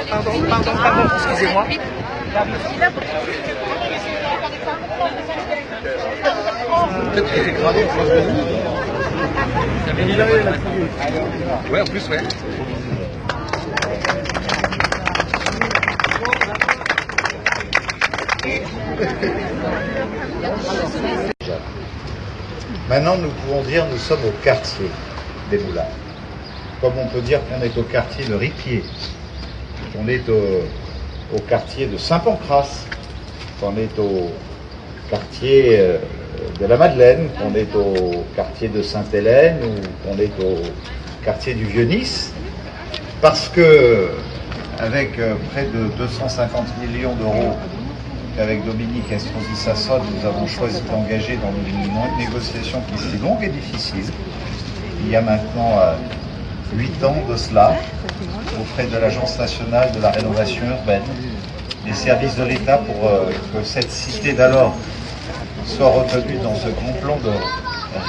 Pardon, excusez-moi. Peut-être qu'il fait graver pour ouais, en plus, ouais. Maintenant, nous pouvons dire que nous sommes au quartier des Moulins. Comme on peut dire qu'on est au quartier de Ripier, qu'on est au quartier de Saint-Pancras, qu'on est au quartier de la Madeleine, qu'on est au quartier de Sainte-Hélène ou qu'on est au quartier du Vieux-Nice, parce que avec près de 250 millions d'euros qu'avec Dominique Estrosi-Sassone, nous avons choisi d'engager dans une négociation qui était longue et difficile, il y a maintenant 8 ans de cela, auprès de l'Agence nationale de la rénovation urbaine, des services de l'État pour que cette cité d'alors soit retenue dans ce grand plan de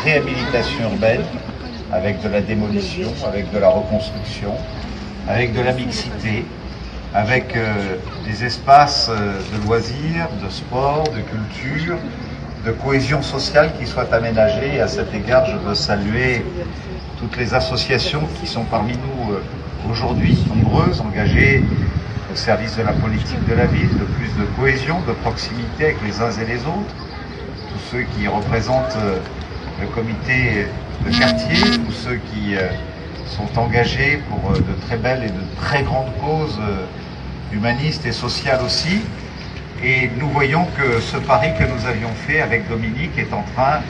réhabilitation urbaine, avec de la démolition, avec de la reconstruction, avec de la mixité, avec des espaces de loisirs, de sport, de culture, de cohésion sociale qui soient aménagés. Et à cet égard, je veux saluer toutes les associations qui sont parmi nous aujourd'hui, nombreuses, engagées au service de la politique de la ville, de plus de cohésion, de proximité avec les uns et les autres, tous ceux qui représentent le comité de quartier, tous ceux qui sont engagés pour de très belles et de très grandes causes humanistes et sociales aussi. Et nous voyons que ce pari que nous avions fait avec Dominique est en train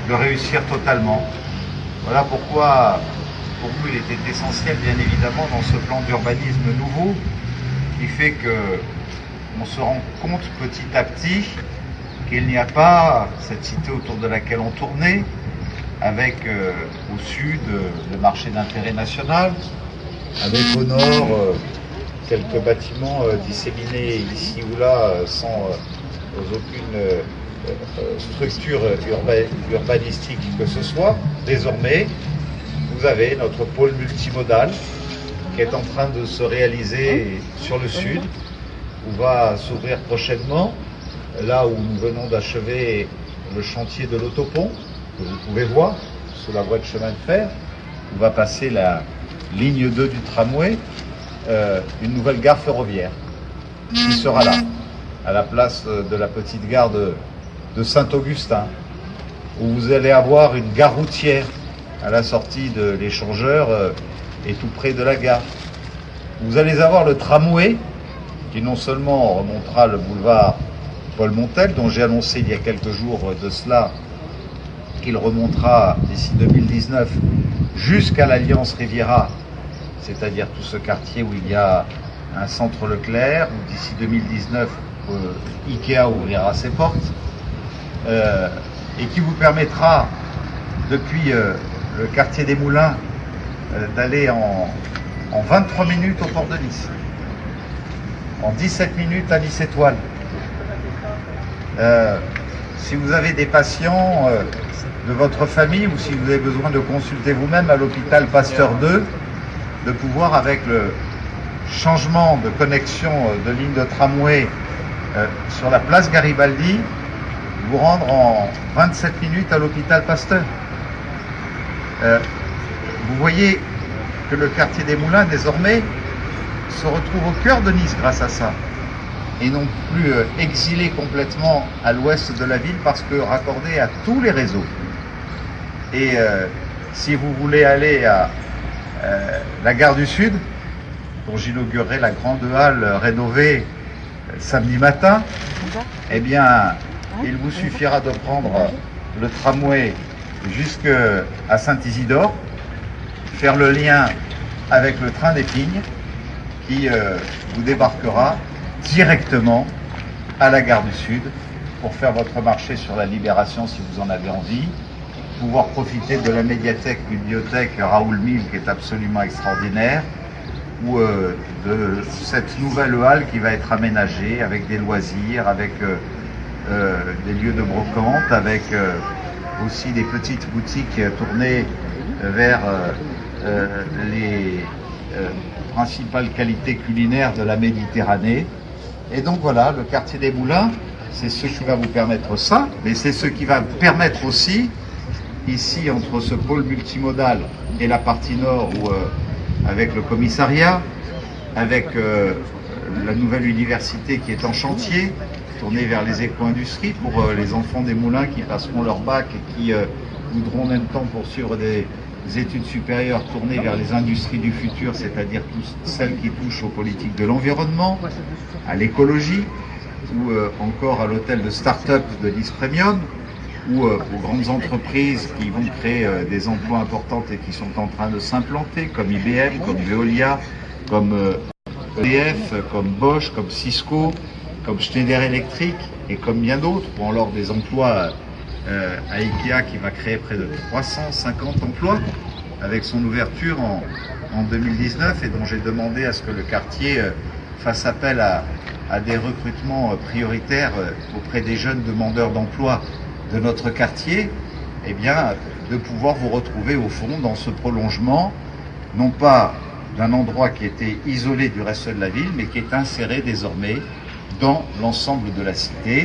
de réussir totalement. Voilà pourquoi, pour nous, il était essentiel, bien évidemment, dans ce plan d'urbanisme nouveau, qui fait qu'on se rend compte petit à petit qu'il n'y a pas cette cité autour de laquelle on tournait, avec au sud le marché d'intérêt national, avec au nord quelques bâtiments disséminés ici ou là sans aucune structure urbanistique que ce soit. Désormais, vous avez notre pôle multimodal qui est en train de se réaliser sur le sud, où va s'ouvrir prochainement, là où nous venons d'achever le chantier de l'autopont, que vous pouvez voir, sous la voie de chemin de fer, où va passer la ligne 2 du tramway, une nouvelle gare ferroviaire qui sera là, à la place de la petite gare de Saint-Augustin, où vous allez avoir une gare routière à la sortie de l'échangeur et tout près de la gare. Vous allez avoir le tramway qui non seulement remontera le boulevard Paul Montel, dont j'ai annoncé il y a quelques jours de cela qu'il remontera d'ici 2019 jusqu'à l'Alliance Riviera, c'est-à-dire tout ce quartier où il y a un centre Leclerc, où d'ici 2019 Ikea ouvrira ses portes, et qui vous permettra depuis le quartier des Moulins d'aller en 23 minutes au port de Nice, en 17 minutes à Nice Étoile. Si vous avez des patients de votre famille ou si vous avez besoin de consulter vous-même à l'hôpital Pasteur 2, de pouvoir, avec le changement de connexion de ligne de tramway sur la place Garibaldi, vous rendre en 27 minutes à l'hôpital Pasteur. Vous voyez que le quartier des Moulins, désormais, se retrouve au cœur de Nice grâce à ça, et non plus exilé complètement à l'ouest de la ville, parce que raccordé à tous les réseaux. Et si vous voulez aller à la gare du Sud, dont j'inaugurerai la grande halle rénovée samedi matin, eh bien, il vous suffira de prendre le tramway jusqu'à Saint-Isidore, faire le lien avec le train des Pignes, qui vous débarquera directement à la gare du Sud pour faire votre marché sur la Libération si vous en avez envie, pouvoir profiter de la bibliothèque Raoul Mille qui est absolument extraordinaire, ou de cette nouvelle halle qui va être aménagée avec des loisirs, avec des lieux de brocante, avec aussi des petites boutiques tournées vers les principales qualités culinaires de la Méditerranée. Et donc voilà, le quartier des Moulins, c'est ce qui va vous permettre ça, mais c'est ce qui va permettre aussi, ici, entre ce pôle multimodal et la partie nord, où, avec le commissariat, avec la nouvelle université qui est en chantier, tournée vers les éco-industries, pour les enfants des Moulins qui passeront leur bac et qui voudront en même temps poursuivre des études supérieures tournées vers les industries du futur, c'est-à-dire celles qui touchent aux politiques de l'environnement, à l'écologie, ou encore à l'hôtel de start-up de Nice Premium, ou aux grandes entreprises qui vont créer des emplois importants et qui sont en train de s'implanter, comme IBM, comme Veolia, comme EDF, comme Bosch, comme Cisco, comme Schneider Electric et comme bien d'autres, ou alors des emplois à Ikea qui va créer près de 350 emplois avec son ouverture en 2019 et dont j'ai demandé à ce que le quartier fasse appel à des recrutements prioritaires auprès des jeunes demandeurs d'emploi de notre quartier, eh bien, de pouvoir vous retrouver au fond dans ce prolongement, non pas d'un endroit qui était isolé du reste de la ville, mais qui est inséré désormais dans l'ensemble de la cité.